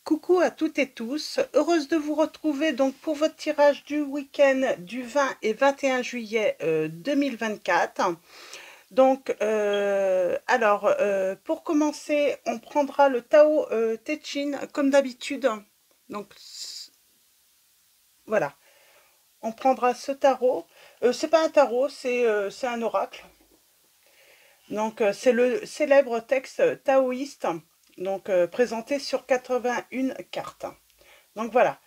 Coucou à toutes et tous, heureuse de vous retrouver donc pour votre tirage du week-end du 20 et 21 juillet 2024. Donc, pour commencer, on prendra le Tao Te Ching comme d'habitude. Donc, voilà, on prendra ce tarot. C'est pas un tarot, c'est un oracle. Donc, c'est le célèbre texte taoïste, donc présenté sur 81 cartes. Donc voilà,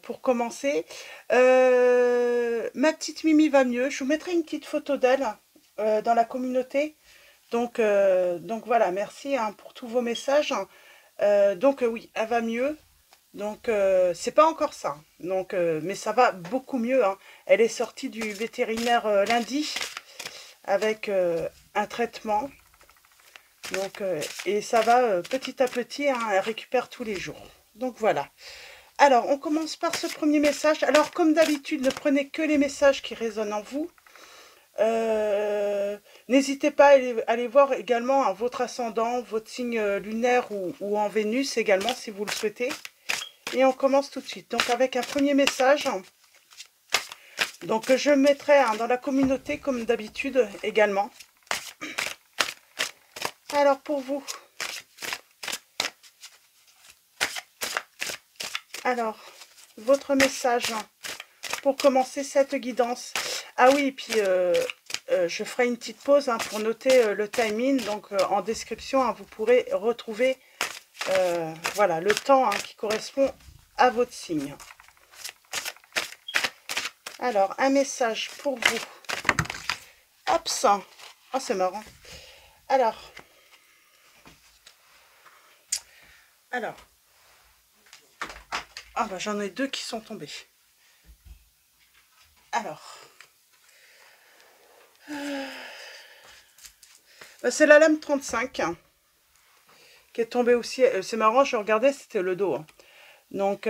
pour commencer, ma petite Mimi va mieux. Je vous mettrai une petite photo d'elle dans la communauté. Donc voilà, merci hein, pour tous vos messages. Oui, elle va mieux. Donc c'est pas encore ça. Donc, mais ça va beaucoup mieux. Hein. Elle est sortie du vétérinaire lundi avec un traitement. Donc, et ça va petit à petit, hein, elle récupère tous les jours. Donc voilà. Alors, on commence par ce premier message. Alors, comme d'habitude, ne prenez que les messages qui résonnent en vous. N'hésitez pas à aller voir également hein, votre ascendant, votre signe lunaire ou en Vénus également, si vous le souhaitez. Et on commence tout de suite. Donc, avec un premier message. Donc, je mettrai hein, dans la communauté, comme d'habitude, également. Alors, pour vous. Alors, votre message pour commencer cette guidance. Ah oui, et puis je ferai une petite pause hein, pour noter le timing. Donc en description, hein, vous pourrez retrouver voilà, le temps hein, qui correspond à votre signe. Alors, un message pour vous. Absent. Oh, c'est marrant. Alors. Ah bah j'en ai deux qui sont tombés. Alors. C'est la lame 35 hein, qui est tombée aussi. C'est marrant, je regardais, c'était le dos. Hein. Donc,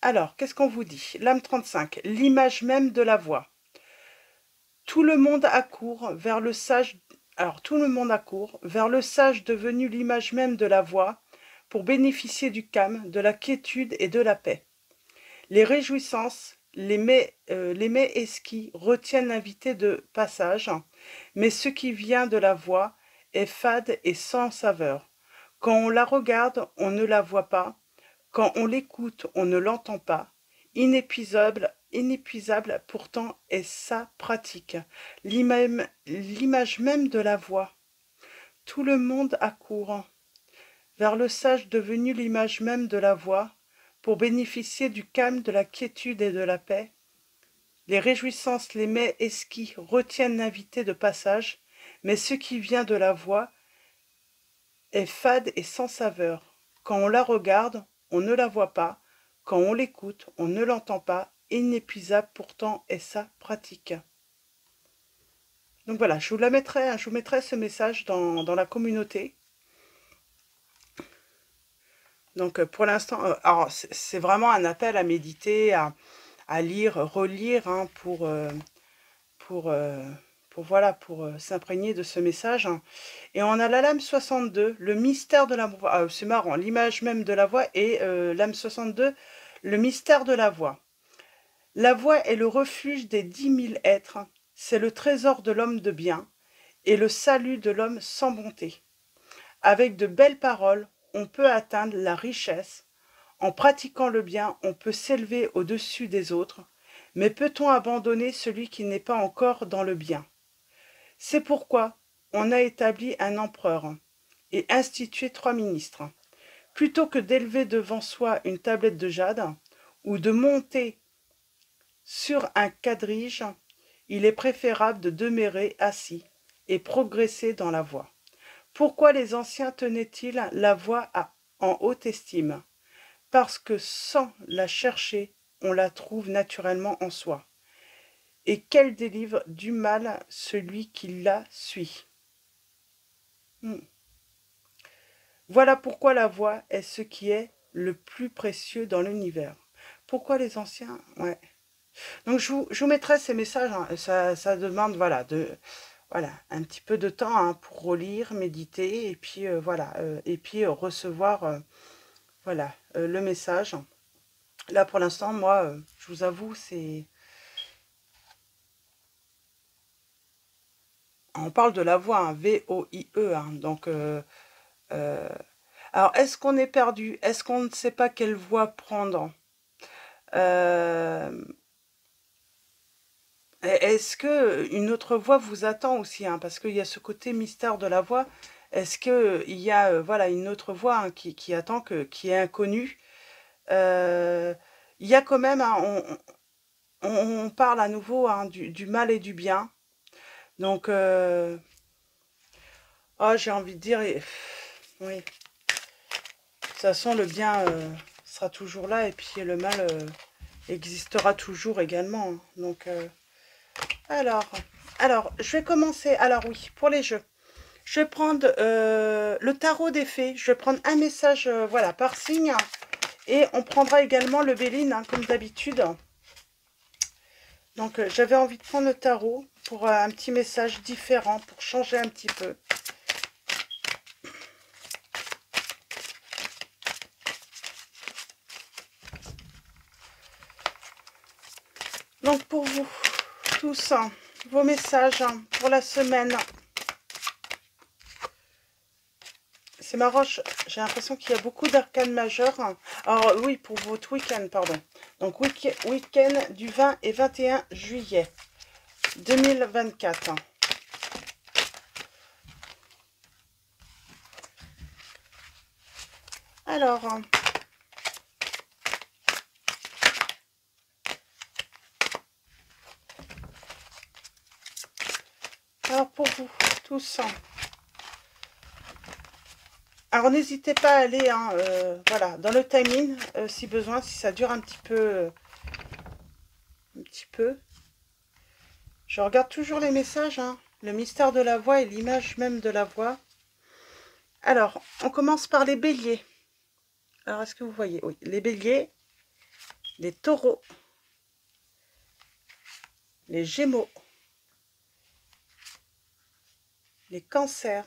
alors, qu'est-ce qu'on vous dit? Lame 35, l'image même de la voix. Tout le monde accourt vers le sage. Alors, tout le monde accourt vers le sage devenu l'image même de la voix pour bénéficier du calme, de la quiétude et de la paix. Les réjouissances, les mets esquis retiennent l'invité de passage, mais ce qui vient de la voix est fade et sans saveur. Quand on la regarde, on ne la voit pas. Quand on l'écoute, on ne l'entend pas. Inépuisable pourtant est sa pratique. L'image même de la voix. Tout le monde accourt vers le sage devenu l'image même de la voix, pour bénéficier du calme, de la quiétude et de la paix. Les réjouissances, les mets esquis retiennent l'invité de passage, mais ce qui vient de la voix est fade et sans saveur. Quand on la regarde, on ne la voit pas. Quand on l'écoute, on ne l'entend pas. Inépuisable pourtant est sa pratique. Donc voilà, je vous mettrai ce message dans la communauté. Donc pour l'instant, alors c'est vraiment un appel à méditer, à lire, relire hein, pour s'imprégner de ce message. Hein. Et on a la lame 62, le mystère de la voix. Ah, c'est marrant, l'image même de la voix et lame 62, le mystère de la voix. La voix est le refuge des 10 000 êtres, c'est le trésor de l'homme de bien et le salut de l'homme sans bonté. Avec de belles paroles, on peut atteindre la richesse. En pratiquant le bien, on peut s'élever au-dessus des autres. Mais peut-on abandonner celui qui n'est pas encore dans le bien? C'est pourquoi on a établi un empereur et institué 3 ministres. Plutôt que d'élever devant soi une tablette de jade ou de monter sur un quadrige, il est préférable de demeurer assis et progresser dans la voie. Pourquoi les anciens tenaient-ils la voie en haute estime? Parce que sans la chercher, on la trouve naturellement en soi, et qu'elle délivre du mal celui qui la suit. Voilà pourquoi la voix est ce qui est le plus précieux dans l'univers. Pourquoi les anciens? Ouais. Donc je vous mettrai ces messages, hein. Ça demande voilà, voilà, un petit peu de temps hein, pour relire, méditer, et puis voilà, et puis recevoir voilà, le message. Là, pour l'instant, moi, je vous avoue, c'est... On parle de la voix, hein, V-O-I-E, hein, donc... euh, alors, est-ce qu'on est perdu? Est-ce qu'on ne sait pas quelle voie prendre? Euh, Est-ce que une autre voix vous attend aussi, hein, parce qu'il y a ce côté mystère de la voix. Est-ce que il y a voilà une autre voix hein, qui attend qui est inconnue? Euh, il y a quand même, hein, on parle à nouveau hein, du mal et du bien. Donc, oh, j'ai envie de dire, oui, de toute façon, le bien sera toujours là et puis le mal existera toujours également, hein. Donc, alors, alors, je vais commencer. Alors oui, pour les jeux. Je vais prendre le tarot des fées. Je vais prendre un message voilà, par signe. Et on prendra également le Béline, hein, comme d'habitude. Donc, j'avais envie de prendre le tarot pour un petit message différent, pour changer un petit peu. Donc, pour vous tous, hein, vos messages hein, pour la semaine. C'est marrant, j'ai l'impression qu'il y a beaucoup d'arcanes majeures. Alors oui, pour votre week-end, pardon. Donc week-end du 20 et 21 juillet 2024. Alors pour vous tous. Alors n'hésitez pas à aller hein, voilà, dans le timing si besoin, si ça dure un petit peu. Je regarde toujours les messages, hein, le mystère de la voix et l'image même de la voix. Alors, on commence par les béliers. Alors, est-ce que vous voyez? Oui, les béliers, les taureaux, les gémeaux, les cancers,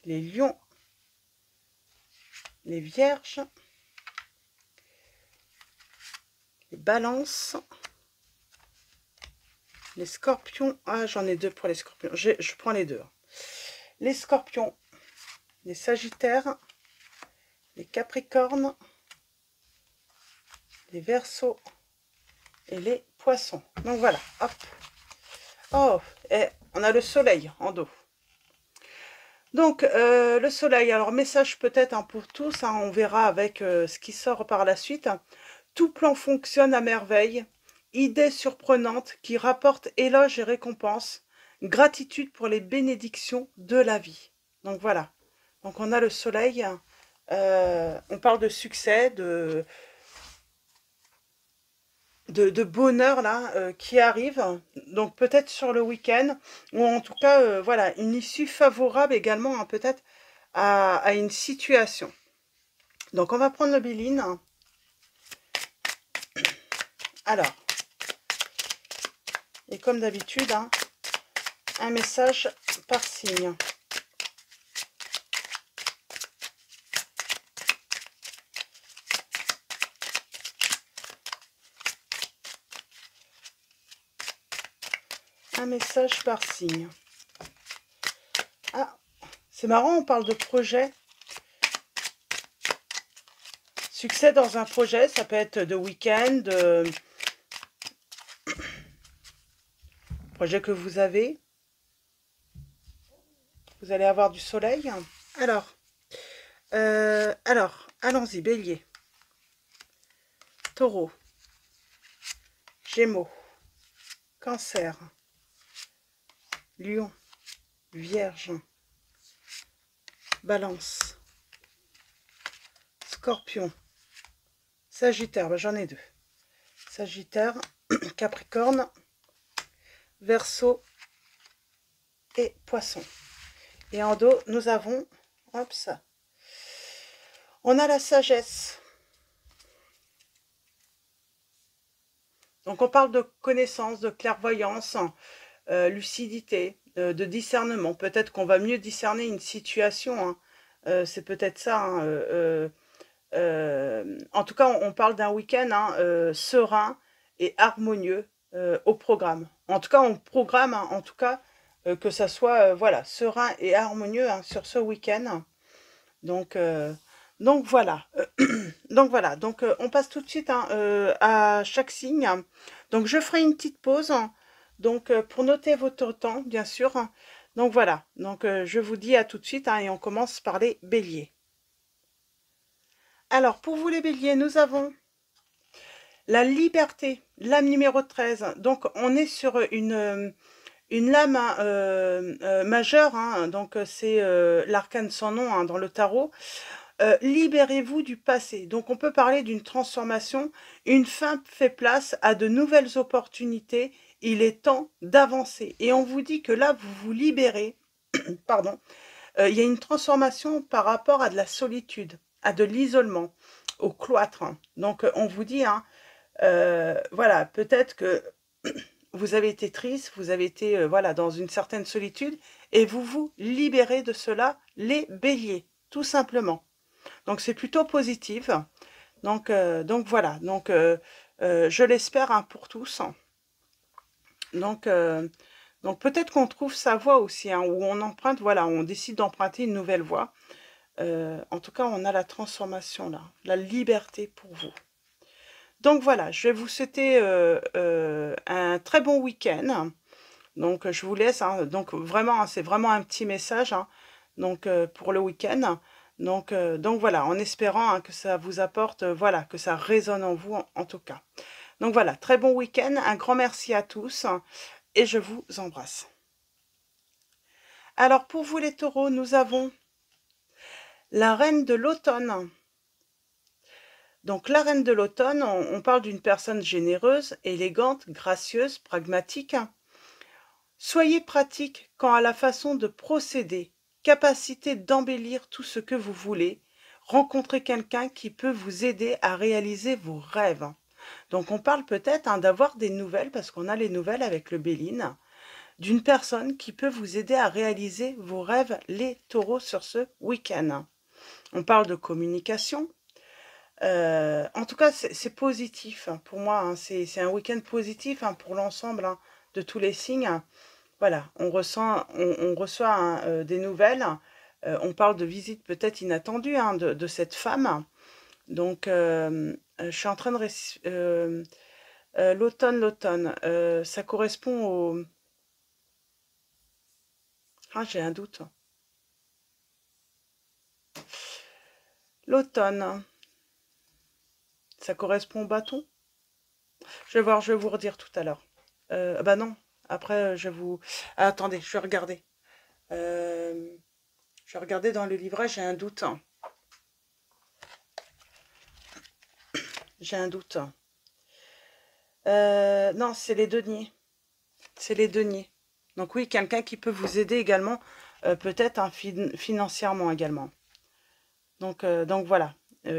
les lions, les vierges, les balances, les scorpions. Ah, j'en ai deux pour les scorpions. Je prends les deux. Les scorpions, les sagittaires, les capricornes, les verseaux et les poissons. Donc voilà, hop. Oh, et on a le soleil en dos. Donc, le soleil, alors message peut-être hein, pour tous, hein, on verra avec ce qui sort par la suite. Tout plan fonctionne à merveille. Idée surprenante qui rapporte éloges et récompenses. Gratitude pour les bénédictions de la vie. Donc voilà. Donc on a le soleil. On parle de succès, de bonheur là qui arrive. Donc peut-être sur le week-end. Ou en tout cas, voilà, une issue favorable également hein, peut-être à une situation. Donc on va prendre le Béline. Alors, et comme d'habitude, hein, un message par signe. Un message par signe. Ah, c'est marrant, on parle de projet. Succès dans un projet, ça peut être de week-end, projet que vous avez. Vous allez avoir du soleil. Alors, allons-y, bélier, taureau, gémeaux, cancer, lion, vierge, balance, scorpion, sagittaire, ben, j'en ai deux. Sagittaire, capricorne, verseau et poisson. Et en dos, nous avons, hop ça, on a la sagesse. Donc on parle de connaissance, de clairvoyance, lucidité, de discernement. Peut-être qu'on va mieux discerner une situation, hein. C'est peut-être ça, hein, en tout cas, on parle d'un week-end, hein, serein et harmonieux au programme. En tout cas, on programme, hein, en tout cas, que ça soit voilà, serein et harmonieux, hein, sur ce week-end. Donc, euh, donc voilà. Donc voilà. Donc on passe tout de suite, hein, à chaque signe. Donc je ferai une petite pause, hein, donc pour noter votre temps, bien sûr. Donc voilà. Donc je vous dis à tout de suite, hein, et on commence par les béliers. Alors pour vous les béliers, nous avons la liberté, lame numéro 13. Donc on est sur une lame, hein, majeure, hein. Donc c'est l'arcane sans nom, hein, dans le tarot. Libérez-vous du passé. Donc on peut parler d'une transformation. Une fin fait place à de nouvelles opportunités. Il est temps d'avancer. Et on vous dit que là, vous vous libérez. Pardon. Il y a une transformation par rapport à de la solitude, à de l'isolement, au cloître. Donc on vous dit, hein, voilà, peut-être que vous avez été triste, vous avez été voilà, dans une certaine solitude, et vous vous libérez de cela, les béliers, tout simplement. Donc c'est plutôt positif. Donc voilà, donc je l'espère, hein, pour tous. Donc, donc peut-être qu'on trouve sa voie aussi, hein, où on emprunte, voilà, on décide d'emprunter une nouvelle voie. En tout cas, on a la transformation là, la liberté pour vous. Donc voilà, je vais vous souhaiter un très bon week-end. Donc je vous laisse, hein, donc vraiment, hein, c'est vraiment un petit message, hein, donc pour le week-end. Donc voilà, en espérant, hein, que ça vous apporte, voilà, que ça résonne en vous en tout cas. Donc voilà, très bon week-end, un grand merci à tous, hein, et je vous embrasse. Alors pour vous les taureaux, nous avons la reine de l'automne. Donc la reine de l'automne, on parle d'une personne généreuse, élégante, gracieuse, pragmatique. Soyez pratique quant à la façon de procéder, capacité d'embellir tout ce que vous voulez, rencontrez quelqu'un qui peut vous aider à réaliser vos rêves. Donc on parle peut-être, hein, d'avoir des nouvelles, parce qu'on a les nouvelles avec le Béline, d'une personne qui peut vous aider à réaliser vos rêves, les taureaux, sur ce week-end. On parle de communication. En tout cas, c'est positif, hein, pour moi, hein, c'est un week-end positif, hein, pour l'ensemble, hein, de tous les signes. Voilà, on reçoit, hein, des nouvelles. On parle de visite peut-être inattendue, hein, de cette femme. Donc, je suis en train de l'automne, ça correspond au... Ah, j'ai un doute. L'automne, ça correspond au bâton? Je vais voir, je vais vous redire tout à l'heure. Bah non, après, je vais vous... Ah, attendez, je vais regarder. Je vais regarder dans le livret, j'ai un doute. J'ai un doute. Non, c'est les deniers. C'est les deniers. Donc oui, quelqu'un qui peut vous aider également, peut-être, hein, financièrement également. Donc voilà,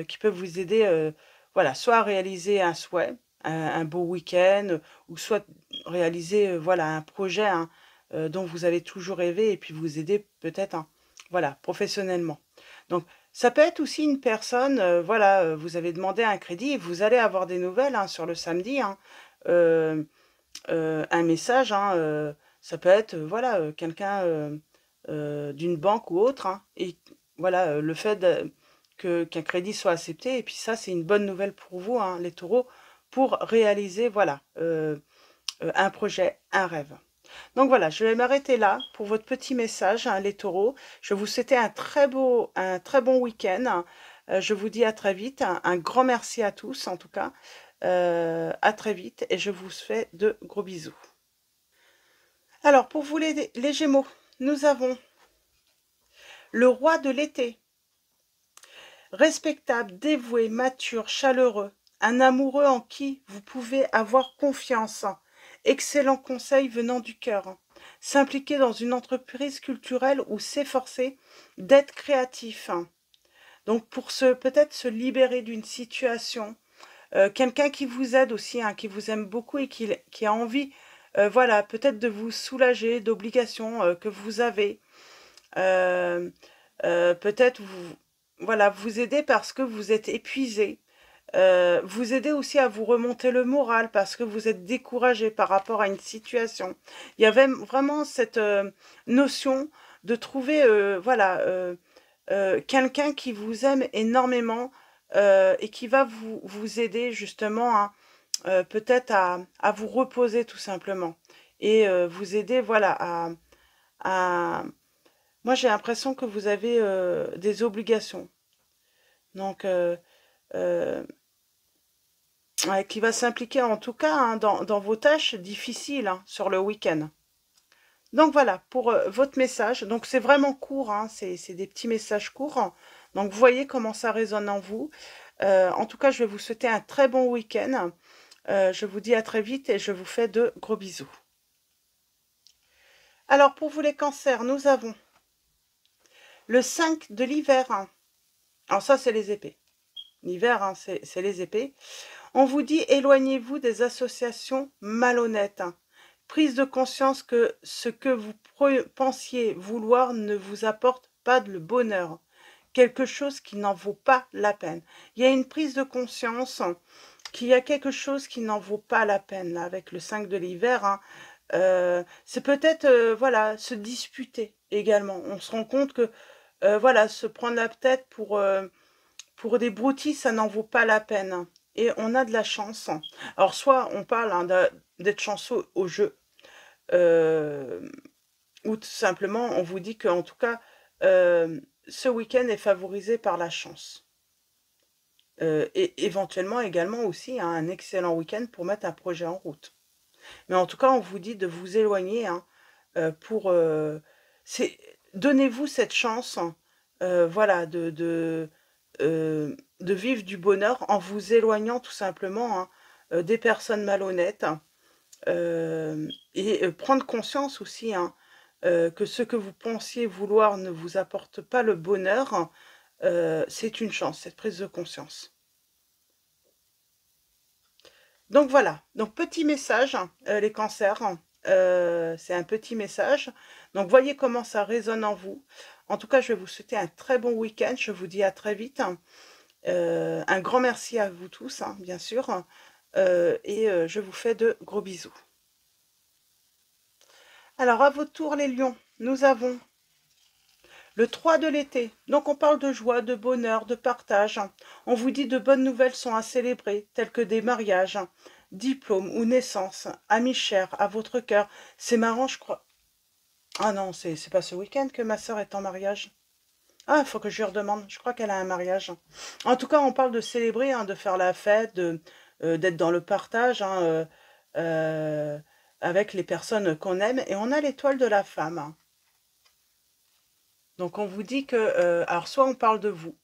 qui peut vous aider, voilà, soit à réaliser un souhait, un beau week-end, ou soit réaliser, voilà, un projet, hein, dont vous avez toujours rêvé, et puis vous aider peut-être, hein, voilà, professionnellement. Donc ça peut être aussi une personne, voilà, vous avez demandé un crédit et vous allez avoir des nouvelles, hein, sur le samedi, hein, euh, un message, hein, ça peut être, voilà, quelqu'un, d'une banque ou autre, hein, et voilà, le fait qu'un crédit soit accepté, et puis ça, c'est une bonne nouvelle pour vous, hein, les taureaux, pour réaliser, voilà, un projet, un rêve. Donc voilà, je vais m'arrêter là pour votre petit message, hein, les taureaux. Je vous souhaite un très bon week-end. Je vous dis à très vite. Un grand merci à tous, en tout cas. À très vite, et je vous fais de gros bisous. Alors, pour vous les Gémeaux, nous avons le roi de l'été. Respectable, dévoué, mature, chaleureux. Un amoureux en qui vous pouvez avoir confiance. Excellent conseil venant du cœur. S'impliquer dans une entreprise culturelle ou s'efforcer d'être créatif. Donc pour peut-être se libérer d'une situation. Quelqu'un qui vous aide aussi, hein, qui vous aime beaucoup et qui a envie voilà, peut-être de vous soulager d'obligations que vous avez. Euh, peut-être vous, voilà, vous aider parce que vous êtes épuisé. Vous aider aussi à vous remonter le moral parce que vous êtes découragé par rapport à une situation. Il y avait vraiment cette notion de trouver, voilà, quelqu'un qui vous aime énormément et qui va vous aider justement hein, peut-être à vous reposer tout simplement et vous aider, voilà, à... Moi, j'ai l'impression que vous avez des obligations. Donc, euh, ouais, qui va s'impliquer en tout cas hein, dans vos tâches difficiles hein, sur le week-end. Donc voilà, pour votre message. Donc c'est vraiment court, hein, c'est des petits messages courts. Donc vous voyez comment ça résonne en vous. En tout cas, je vais vous souhaiter un très bon week-end. Je vous dis à très vite et je vous fais de gros bisous. Alors pour vous les cancers, nous avons le 5 de l'hiver. Hein. Alors ça, c'est les épées. L'hiver, hein, c'est les épées. On vous dit éloignez-vous des associations malhonnêtes. Hein. Prise de conscience que ce que vous pensiez vouloir ne vous apporte pas de le bonheur. Quelque chose qui n'en vaut pas la peine. Il y a une prise de conscience qu'il y a quelque chose qui n'en vaut pas la peine, là, avec le 5 de l'hiver. Hein. C'est peut-être, voilà, se disputer également. On se rend compte que, voilà, se prendre la tête pour des broutilles, ça n'en vaut pas la peine. Et on a de la chance. Alors, soit on parle hein, d'être chanceux au jeu, euh, ou tout simplement, on vous dit qu'en tout cas, ce week-end est favorisé par la chance. Et éventuellement également aussi hein, un excellent week-end pour mettre un projet en route. Mais en tout cas, on vous dit de vous éloigner hein, pour... donnez-vous cette chance, voilà, de vivre du bonheur en vous éloignant tout simplement hein, des personnes malhonnêtes et prendre conscience aussi hein, que ce que vous pensiez vouloir ne vous apporte pas le bonheur, c'est une chance, cette prise de conscience. Donc voilà, donc petit message, les cancers, c'est un petit message. Donc voyez comment ça résonne en vous. En tout cas, je vais vous souhaiter un très bon week-end. Je vous dis à très vite. Un grand merci à vous tous, hein, bien sûr. Et je vous fais de gros bisous. Alors, à votre tour, les lions, nous avons le 3 de l'été. Donc, on parle de joie, de bonheur, de partage. On vous dit de bonnes nouvelles sont à célébrer, telles que des mariages, diplômes ou naissances, amis chers à votre cœur. C'est marrant, je crois. Ah non, c'est pas ce week-end que ma sœur est en mariage. Ah, il faut que je lui redemande. Je crois qu'elle a un mariage. En tout cas, on parle de célébrer, hein, de faire la fête, d'être dans le partage hein, euh, avec les personnes qu'on aime. Et on a l'étoile de la femme. Hein. Donc, on vous dit que... alors, soit on parle de vous.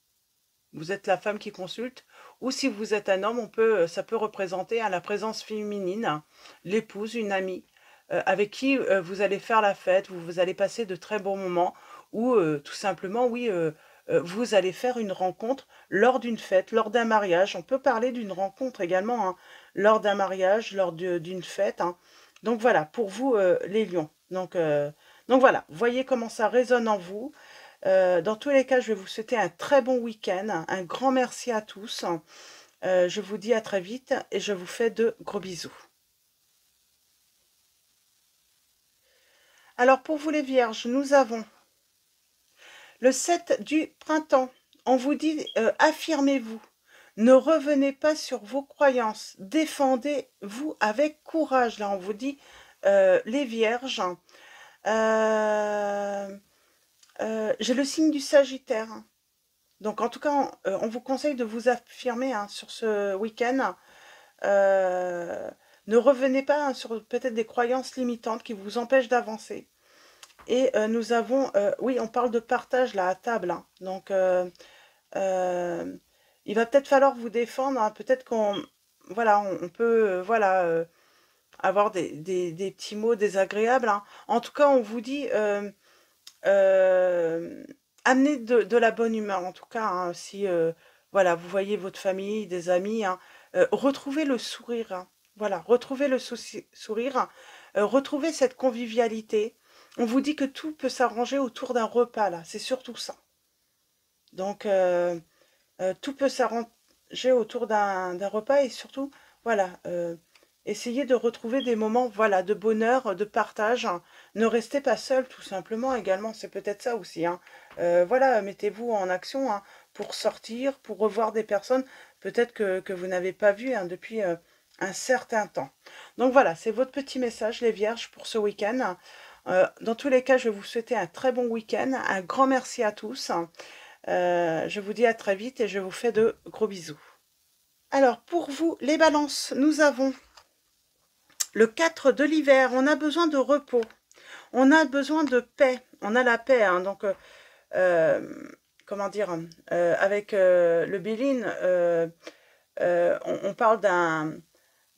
Vous êtes la femme qui consulte. Ou si vous êtes un homme, ça peut représenter hein, la présence féminine, hein, l'épouse, une amie, avec qui vous allez faire la fête, vous allez passer de très bons moments, ou tout simplement, oui, vous allez faire une rencontre lors d'une fête, lors d'un mariage. On peut parler d'une rencontre également, hein, lors d'un mariage, lors d'une fête. Hein. Donc voilà, pour vous, les lions. Donc voilà, voyez comment ça résonne en vous. Dans tous les cas, je vais vous souhaiter un très bon week-end. Un grand merci à tous. Je vous dis à très vite et je vous fais de gros bisous. Alors pour vous les vierges, nous avons le 7 du printemps. On vous dit affirmez-vous. Ne revenez pas sur vos croyances. Défendez-vous avec courage. Là, on vous dit les vierges. J'ai le signe du Sagittaire. Donc, en tout cas, on vous conseille de vous affirmer hein, sur ce week-end. Ne revenez pas hein, sur peut-être des croyances limitantes qui vous empêchent d'avancer. Et nous avons, oui, on parle de partage là à table. Hein. Donc, il va peut-être falloir vous défendre. Hein. Peut-être qu'on, voilà, on peut, voilà, avoir des petits mots désagréables. Hein. En tout cas, on vous dit, amenez de la bonne humeur. En tout cas, hein, si, voilà, vous voyez votre famille, des amis, hein, retrouvez le sourire. Hein. Voilà, retrouvez le sourire. Retrouvez cette convivialité. On vous dit que tout peut s'arranger autour d'un repas, là. C'est surtout ça. Donc, tout peut s'arranger autour d'un repas et surtout, voilà, essayez de retrouver des moments, voilà, de bonheur, de partage. Ne restez pas seul, tout simplement, également. C'est peut-être ça aussi, hein. Voilà, mettez-vous en action, hein, pour sortir, pour revoir des personnes, peut-être que vous n'avez pas vues, hein, depuis un certain temps. Donc voilà, c'est votre petit message, les vierges, pour ce week-end. Dans tous les cas, je vais vous souhaiter un très bon week-end. Un grand merci à tous. Je vous dis à très vite et je vous fais de gros bisous. Alors, pour vous, les balances, nous avons le 4 de l'hiver. On a besoin de repos. On a besoin de paix. On a la paix, hein, donc, comment dire, avec le Béline, on parle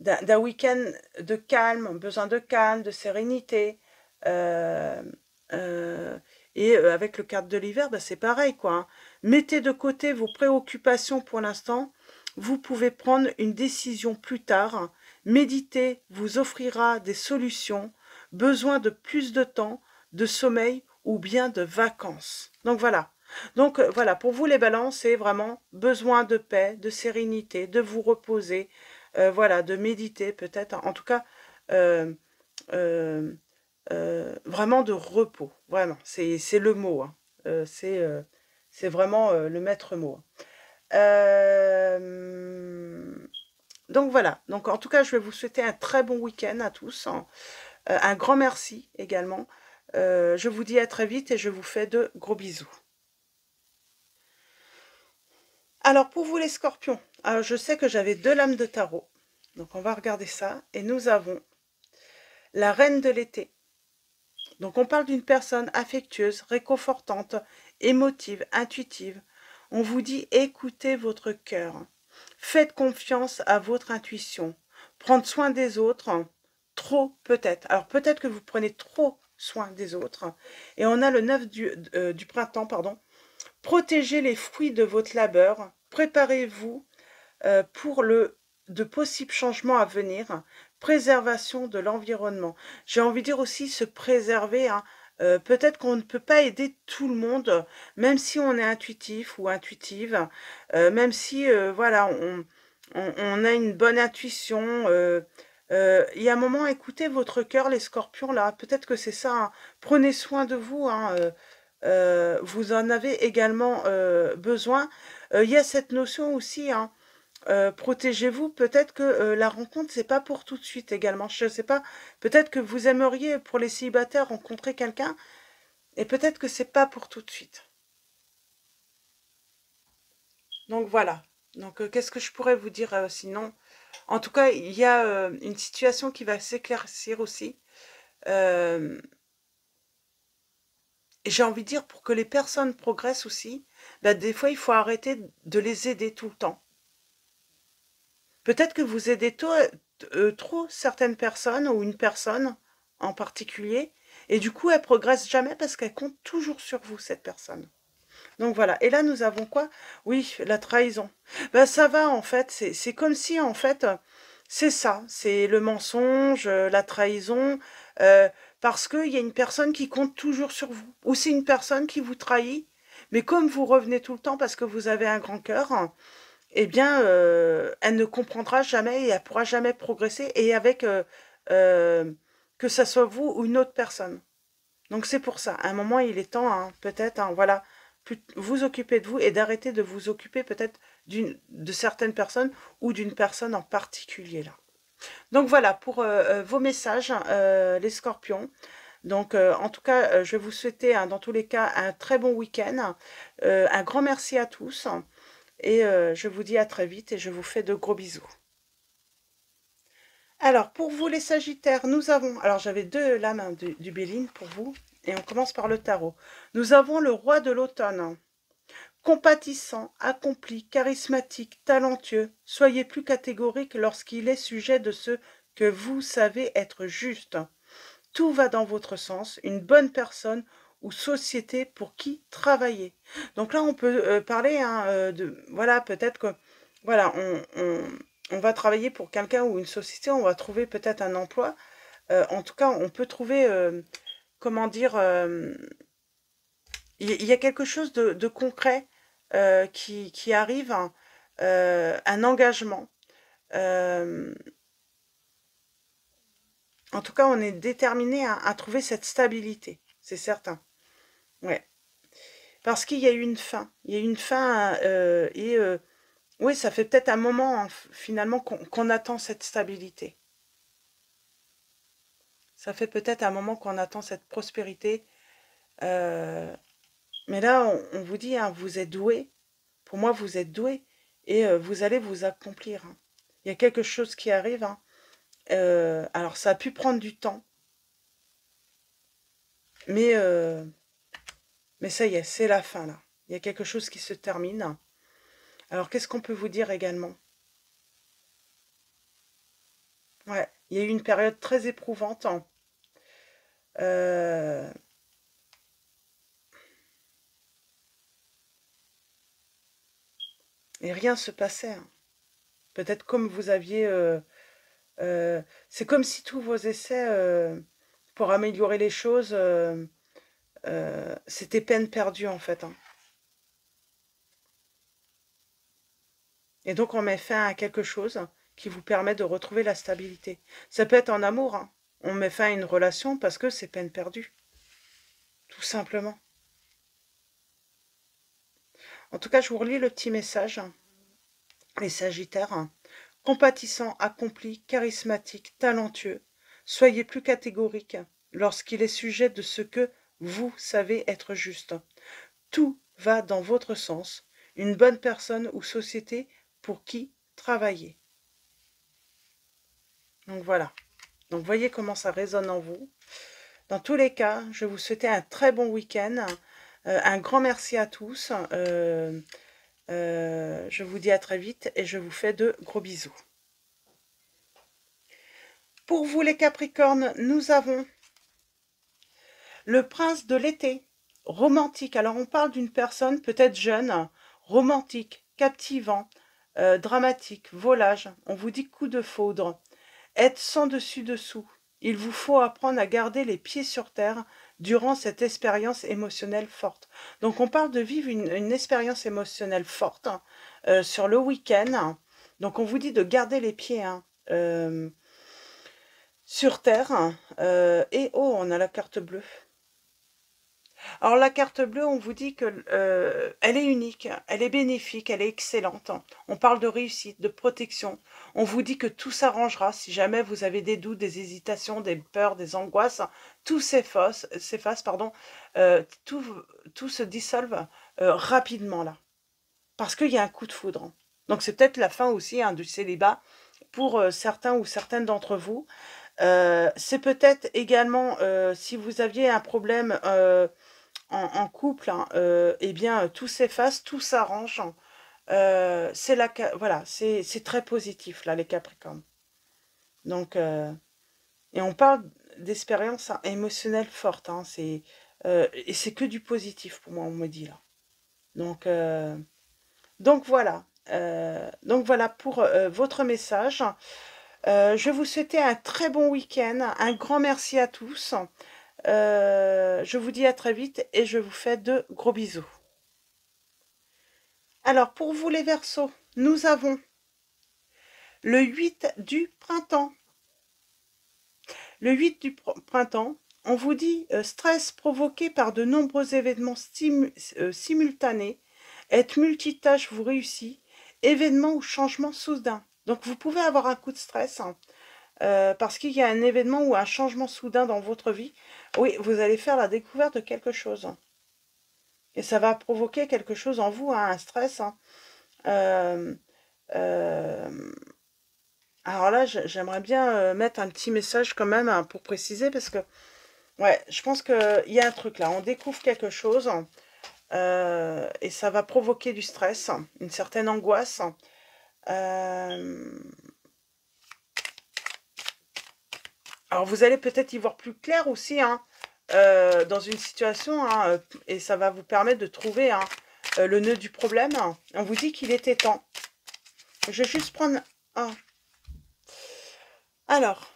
d'un week-end de calme, besoin de calme, de sérénité. Et avec le 4 de l'hiver, bah, c'est pareil, quoi, hein. Mettez de côté vos préoccupations pour l'instant. Vous pouvez prendre une décision plus tard. Méditer vous offrira des solutions. Besoin de plus de temps, de sommeil ou bien de vacances. Donc voilà. Donc voilà, pour vous les balances, c'est vraiment besoin de paix, de sérénité, de vous reposer, voilà, de méditer peut-être. En tout cas, euh, euh, vraiment de repos. Vraiment, c'est le mot, hein. C'est vraiment le maître mot. Donc voilà, donc en tout cas, je vais vous souhaiter un très bon week-end à tous, hein. Un grand merci également. Je vous dis à très vite et je vous fais de gros bisous. Alors pour vous les scorpions, alors je sais que j'avais 2 lames de tarot. Donc on va regarder ça. Et nous avons la reine de l'été. Donc on parle d'une personne affectueuse, réconfortante, émotive, intuitive. On vous dit écoutez votre cœur. Faites confiance à votre intuition. Prendre soin des autres, trop peut-être. Alors peut-être que vous prenez trop soin des autres. Et on a le 9 du printemps, pardon. Protégez les fruits de votre labeur. Préparez-vous pour de possibles changements à venir. Préservation de l'environnement. J'ai envie de dire aussi se préserver, hein. Peut-être qu'on ne peut pas aider tout le monde, même si on est intuitif ou intuitive, même si voilà, on a une bonne intuition. Il y a un moment, écoutez votre cœur, les scorpions, là, peut-être que c'est ça, hein. Prenez soin de vous, hein, vous en avez également besoin. Il y a cette notion aussi, hein, protégez-vous, peut-être que la rencontre, c'est pas pour tout de suite également. Je ne sais pas, peut-être que vous aimeriez, pour les célibataires, rencontrer quelqu'un, et peut-être que c'est pas pour tout de suite. Donc voilà. Donc qu'est-ce que je pourrais vous dire sinon? En tout cas, il y a une situation qui va s'éclaircir aussi. Et j'ai envie de dire, pour que les personnes progressent aussi, bah, des fois, il faut arrêter de les aider tout le temps. Peut-être que vous aidez trop certaines personnes ou une personne en particulier, et du coup, elle progresse jamais parce qu'elle compte toujours sur vous, cette personne. Donc voilà. Et là, nous avons quoi? Oui, la trahison. Ben, ça va, en fait. C'est comme si, en fait, c'est ça. C'est le mensonge, la trahison, euh, parce qu'il y a une personne qui compte toujours sur vous. Ou c'est une personne qui vous trahit, mais comme vous revenez tout le temps parce que vous avez un grand cœur, eh bien, elle ne comprendra jamais et elle pourra jamais progresser, et avec euh, que ça soit vous ou une autre personne. Donc c'est pour ça. À un moment, il est temps, hein, peut-être, hein, voilà, vous occuper de vous et d'arrêter de vous occuper peut-être de certaines personnes ou d'une personne en particulier là. Donc voilà pour vos messages, les scorpions. Donc en tout cas, je vais vous souhaiter, hein, dans tous les cas, un très bon week-end. Un grand merci à tous. Et je vous dis à très vite et je vous fais de gros bisous. Alors, pour vous les Sagittaires, nous avons... Alors, j'avais 2 lames, hein, du Béline pour vous. Et on commence par le tarot. Nous avons le roi de l'automne. Compatissant, accompli, charismatique, talentueux, soyez plus catégorique lorsqu'il est sujet de ce que vous savez être juste. Tout va dans votre sens, une bonne personne ou société pour qui travailler. Donc là, on peut parler, hein, de... Voilà, peut-être que... Voilà, on va travailler pour quelqu'un ou une société, on va trouver peut-être un emploi. En tout cas, on peut trouver, comment dire, il y a quelque chose de concret qui arrive, hein, un engagement. Euh, En tout cas, on est déterminé à trouver cette stabilité, c'est certain. Ouais. Parce qu'il y a eu une fin. Il y a eu une fin oui, ça fait peut-être un moment hein, finalement qu'on attend cette stabilité. Ça fait peut-être un moment qu'on attend cette prospérité. euh, mais là, on vous dit, hein, vous êtes doué. Pour moi, vous êtes doué et vous allez vous accomplir, hein. Il y a quelque chose qui arrive, hein. Alors, ça a pu prendre du temps, mais, euh, mais ça y est, c'est la fin là. Il y a quelque chose qui se termine. Alors, qu'est-ce qu'on peut vous dire également? Ouais, il y a eu une période très éprouvante, hein. Euh, et rien se passait, hein. Peut-être comme vous aviez... c'est comme si tous vos essais pour améliorer les choses, c'était peine perdue en fait, hein. Et donc on met fin à quelque chose qui vous permet de retrouver la stabilité. Ça peut être en amour, hein. On met fin à une relation parce que c'est peine perdue, tout simplement. En tout cas, je vous relis le petit message. Les Sagittaires, compatissants, accomplis, charismatiques, talentueux, soyez plus catégoriques lorsqu'il est sujet de ce que vous savez être juste. Tout va dans votre sens, une bonne personne ou société pour qui travailler. Donc voilà. Donc voyez comment ça résonne en vous. Dans tous les cas, je vous souhaite un très bon week-end. Un grand merci à tous. Je vous dis à très vite et je vous fais de gros bisous. Pour vous les Capricornes, nous avons le prince de l'été, romantique. Alors on parle d'une personne peut-être jeune, romantique, captivant, dramatique, volage. On vous dit coup de foudre. Être sans dessus-dessous. Il vous faut apprendre à garder les pieds sur terre durant cette expérience émotionnelle forte. Donc on parle de vivre une expérience émotionnelle forte sur le week-end. Donc on vous dit de garder les pieds sur terre. Et oh, on a la carte bleue. Alors la carte bleue, on vous dit que elle est unique, elle est bénéfique, elle est excellente. On parle de réussite, de protection. On vous dit que tout s'arrangera si jamais vous avez des doutes, des hésitations, des peurs, des angoisses. Tout s'efface, pardon. Tout, tout se dissolve rapidement là. Parce qu'il y a un coup de foudre. Donc c'est peut-être la fin aussi hein, du célibat pour certains ou certaines d'entre vous. C'est peut-être également si vous aviez un problème en couple, hein, eh bien, tout s'efface, tout s'arrange. Voilà, c'est très positif, là, les Capricornes. Donc, et on parle d'expérience hein, émotionnelle forte, hein, et c'est que du positif pour moi, on me dit, là. Donc, voilà. Donc, voilà pour votre message. Je vous souhaite un très bon week-end. Un grand merci à tous. Je vous dis à très vite et je vous fais de gros bisous. Alors, pour vous les Verseaux, nous avons le 8 du printemps. Le 8 du printemps, on vous dit stress provoqué par de nombreux événements simultanés. Être multitâche vous réussit. Événement ou changement soudain. Donc, vous pouvez avoir un coup de stress hein, parce qu'il y a un événement ou un changement soudain dans votre vie. Oui, vous allez faire la découverte de quelque chose. Et ça va provoquer quelque chose en vous, hein, un stress. Hein. Euh, euh, alors là, j'aimerais bien mettre un petit message quand même hein, pour préciser parce que, ouais, je pense qu'il y a un truc là. On découvre quelque chose et ça va provoquer du stress, une certaine angoisse. Alors vous allez peut-être y voir plus clair aussi hein, dans une situation hein, et ça va vous permettre de trouver hein, le nœud du problème. On vous dit qu'il était temps. Je vais juste prendre... Ah. Alors,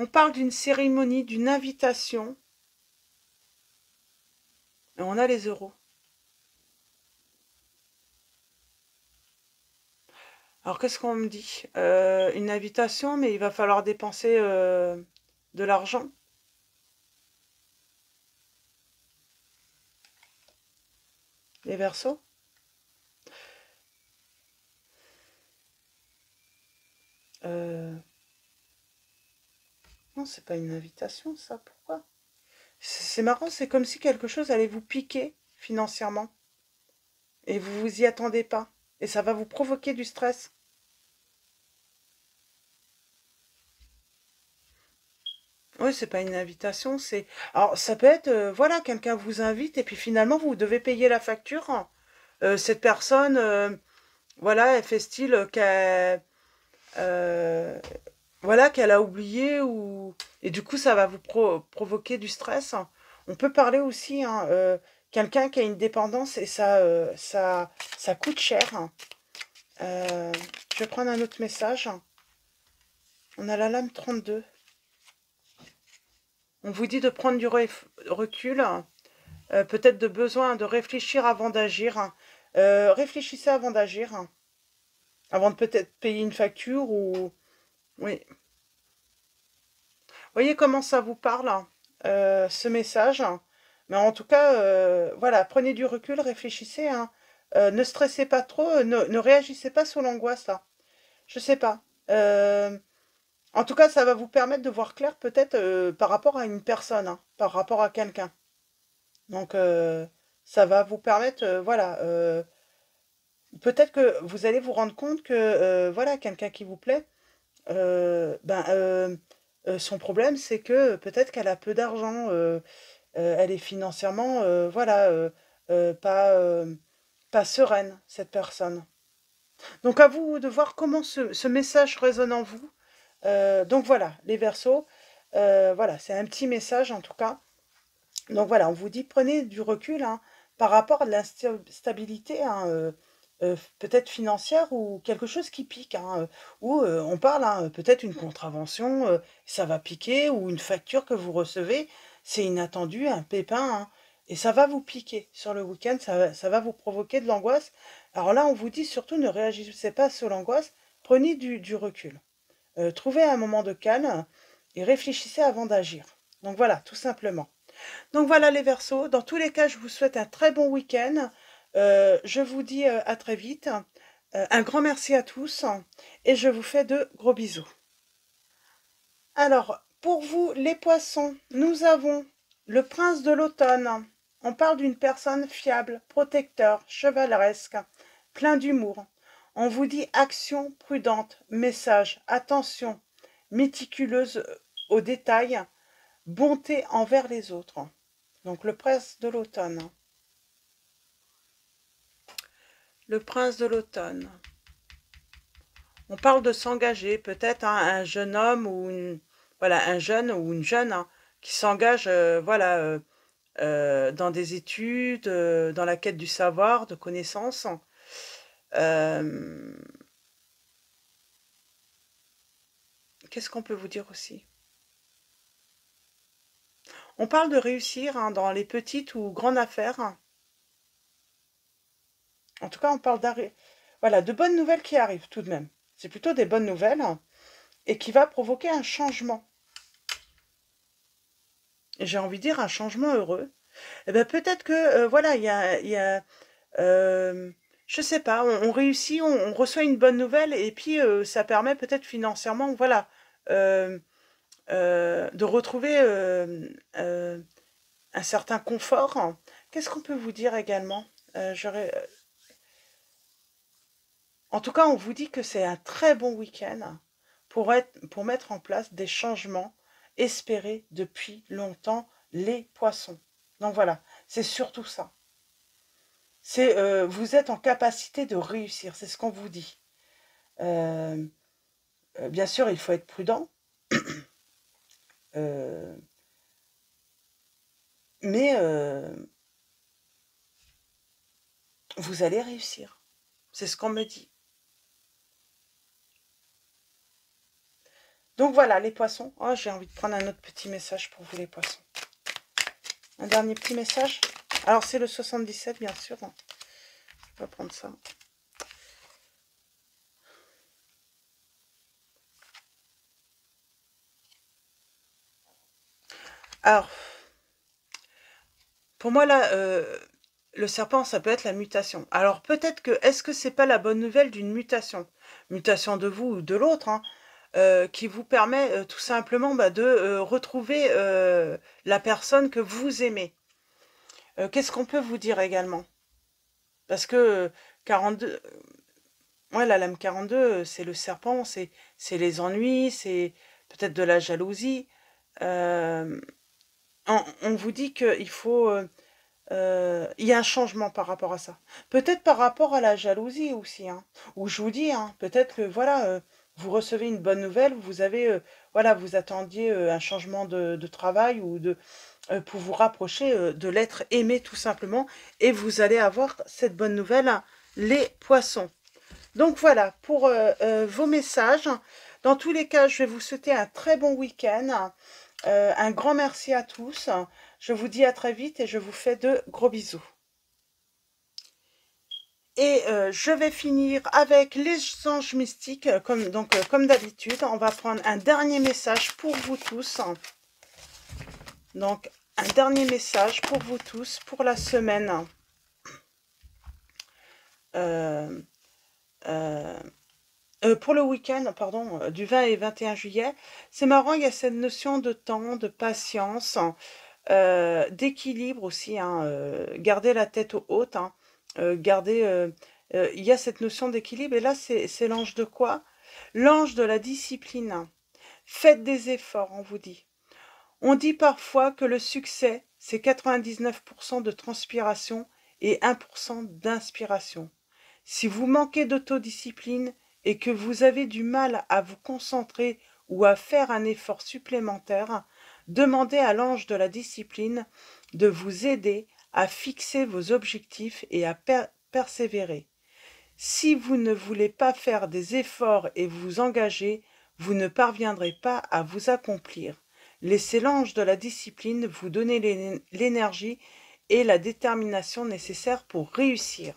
On parle d'une cérémonie, d'une invitation. Et on a les euros. Alors, qu'est-ce qu'on me dit? Une invitation, mais il va falloir dépenser de l'argent. Les Verseaux. Non, c'est pas une invitation, ça. Pourquoi? C'est marrant, c'est comme si quelque chose allait vous piquer financièrement. Et vous vous y attendez pas. Et ça va vous provoquer du stress. Oui, c'est pas une invitation, c'est... Alors, ça peut être, voilà, quelqu'un vous invite et puis finalement, vous devez payer la facture. Cette personne, voilà, elle fait style qu'elle... euh, voilà, qu'elle a oublié ou... Et du coup, ça va vous provoquer du stress. On peut parler aussi, hein, quelqu'un qui a une dépendance et ça coûte cher. Euh, je vais prendre un autre message. On a la lame 32. On vous dit de prendre du recul, peut-être de besoin de réfléchir avant d'agir. Réfléchissez avant d'agir, avant de peut-être payer une facture ou... Oui. Voyez comment ça vous parle, ce message. Mais en tout cas, voilà, prenez du recul, réfléchissez, hein. Ne stressez pas trop, ne réagissez pas sous l'angoisse, là. Je sais pas. En tout cas, ça va vous permettre de voir clair peut-être par rapport à une personne, hein, par rapport à quelqu'un. Donc, ça va vous permettre, voilà, peut-être que vous allez vous rendre compte que, voilà, quelqu'un qui vous plaît, ben, son problème, c'est que peut-être qu'elle a peu d'argent, elle est financièrement, voilà, pas sereine, cette personne. Donc, à vous de voir comment ce message résonne en vous. Donc, voilà, les Verseaux, voilà, c'est un petit message en tout cas. Donc voilà, on vous dit prenez du recul hein, par rapport à de l'instabilité, hein, peut-être financière ou quelque chose qui pique, hein, ou on parle hein, peut-être une contravention, ça va piquer, ou une facture que vous recevez, c'est inattendu, un pépin, hein, et ça va vous piquer sur le week-end, ça va vous provoquer de l'angoisse. Alors là, on vous dit surtout ne réagissez pas sur l'angoisse, prenez du recul. Trouvez un moment de calme et réfléchissez avant d'agir. Donc voilà, tout simplement. Donc voilà les Verseaux, dans tous les cas, je vous souhaite un très bon week-end. Je vous dis à très vite. Un grand merci à tous et je vous fais de gros bisous. Alors, pour vous les poissons, nous avons le prince de l'automne. On parle d'une personne fiable, protecteur, chevaleresque, plein d'humour. On vous dit action prudente, message, attention, méticuleuse aux détails, bonté envers les autres. Donc le prince de l'automne. Le prince de l'automne. On parle de s'engager, peut-être hein, un jeune homme ou voilà, un jeune ou une jeune hein, qui s'engage voilà, dans des études, dans la quête du savoir, de connaissances. Euh, Qu'est-ce qu'on peut vous dire aussi? On parle de réussir hein, dans les petites ou grandes affaires. En tout cas, on parle voilà, de bonnes nouvelles qui arrivent tout de même. C'est plutôt des bonnes nouvelles et qui va provoquer un changement. Et j'ai envie de dire un changement heureux. Eh ben peut-être que voilà, il y a je sais pas, on réussit, on reçoit une bonne nouvelle et puis ça permet peut-être financièrement, voilà, euh, de retrouver un certain confort. Qu'est-ce qu'on peut vous dire également? En tout cas, on vous dit que c'est un très bon week-end pour mettre en place des changements espérés depuis longtemps les poissons. Donc voilà, c'est surtout ça. C'est vous êtes en capacité de réussir, c'est ce qu'on vous dit. Euh, bien sûr, il faut être prudent, euh, mais vous allez réussir. C'est ce qu'on me dit. Donc voilà, les poissons. Oh, j'ai envie de prendre un autre petit message pour vous, les poissons. Un dernier petit message. Alors, c'est le 77, bien sûr. Je vais prendre ça. Alors, pour moi, là, le serpent, ça peut être la mutation. Alors, peut-être que, est-ce que c'est pas la bonne nouvelle d'une mutation? Mutation de vous ou de l'autre, hein, qui vous permet tout simplement de retrouver la personne que vous aimez. Qu'est-ce qu'on peut vous dire également? Parce que 42, ouais, la lame 42, c'est le serpent, c'est les ennuis, c'est peut-être de la jalousie. Euh, on vous dit qu'il faut... il y a un changement par rapport à ça. Peut-être par rapport à la jalousie aussi, hein, où je vous dis, hein, peut-être que voilà, vous recevez une bonne nouvelle, vous avez, voilà, vous attendiez un changement de travail ou pour vous rapprocher de l'être aimé tout simplement, et vous allez avoir cette bonne nouvelle, hein, les poissons. Donc voilà, pour vos messages. Dans tous les cas, je vais vous souhaiter un très bon week-end. Un grand merci à tous. Je vous dis à très vite et je vous fais de gros bisous. Et je vais finir avec les anges mystiques, comme d'habitude. On va prendre un dernier message pour vous tous. Donc, un dernier message pour vous tous pour la semaine. Pour le week-end, pardon, du 20 et 21 juillet. C'est marrant, il y a cette notion de temps, de patience, d'équilibre aussi, hein, garder la tête haute, hein, il y a cette notion d'équilibre, et là, c'est l'ange de quoi? L'ange de la discipline. Faites des efforts, on vous dit. On dit parfois que le succès, c'est 99% de transpiration et 1% d'inspiration. Si vous manquez d'autodiscipline et que vous avez du mal à vous concentrer ou à faire un effort supplémentaire, demandez à l'ange de la discipline de vous aider à fixer vos objectifs et à persévérer. Si vous ne voulez pas faire des efforts et vous engager, vous ne parviendrez pas à vous accomplir. Laissez l'ange de la discipline vous donner l'énergie et la détermination nécessaires pour réussir.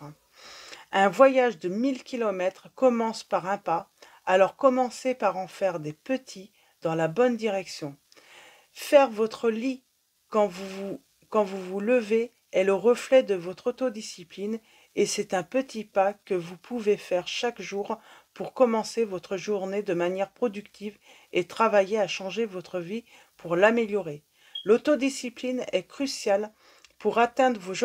Un voyage de 1000 km commence par un pas, alors commencez par en faire des petits dans la bonne direction. Faire votre lit quand vous levez est le reflet de votre autodiscipline, et c'est un petit pas que vous pouvez faire chaque jour pour commencer votre journée de manière productive et travailler à changer votre vie pour l'améliorer. L'autodiscipline est cruciale pour atteindre vos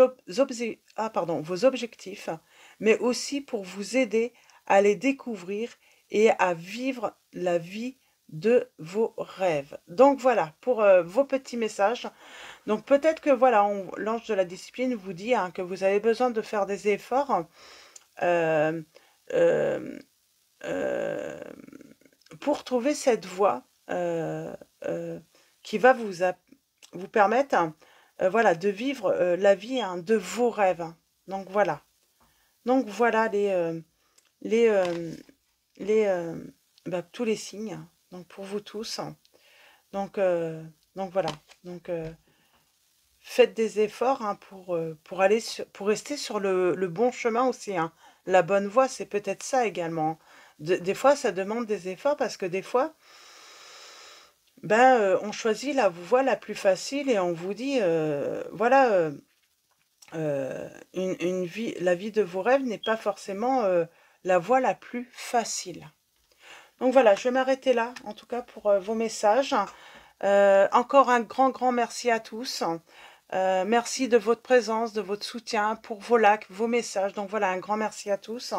objectifs, mais aussi pour vous aider à les découvrir et à vivre la vie de vos rêves. Donc voilà, pour vos petits messages. Donc peut-être que voilà, l'ange de la discipline vous dit, hein, que vous avez besoin de faire des efforts euh, euh, euh, pour trouver cette voie qui va vous permettre, voilà, de vivre la vie, hein, de vos rêves. Donc voilà. Donc voilà les, euh, tous les signes. Donc pour vous tous. Donc, donc voilà. Donc faites des efforts, hein, pour rester sur le bon chemin aussi, hein. La bonne voie, c'est peut-être ça également. Des fois, ça demande des efforts parce que des fois, on choisit la voie la plus facile et on vous dit, voilà, la vie de vos rêves n'est pas forcément la voie la plus facile. Donc voilà, je vais m'arrêter là, en tout cas pour vos messages. Encore un grand merci à tous. Merci de votre présence, de votre soutien, pour vos likes, vos messages. Donc voilà, un grand merci à tous.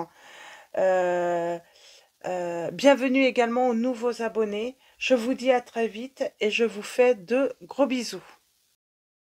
Bienvenue également aux nouveaux abonnés. Je vous dis à très vite et je vous fais de gros bisous.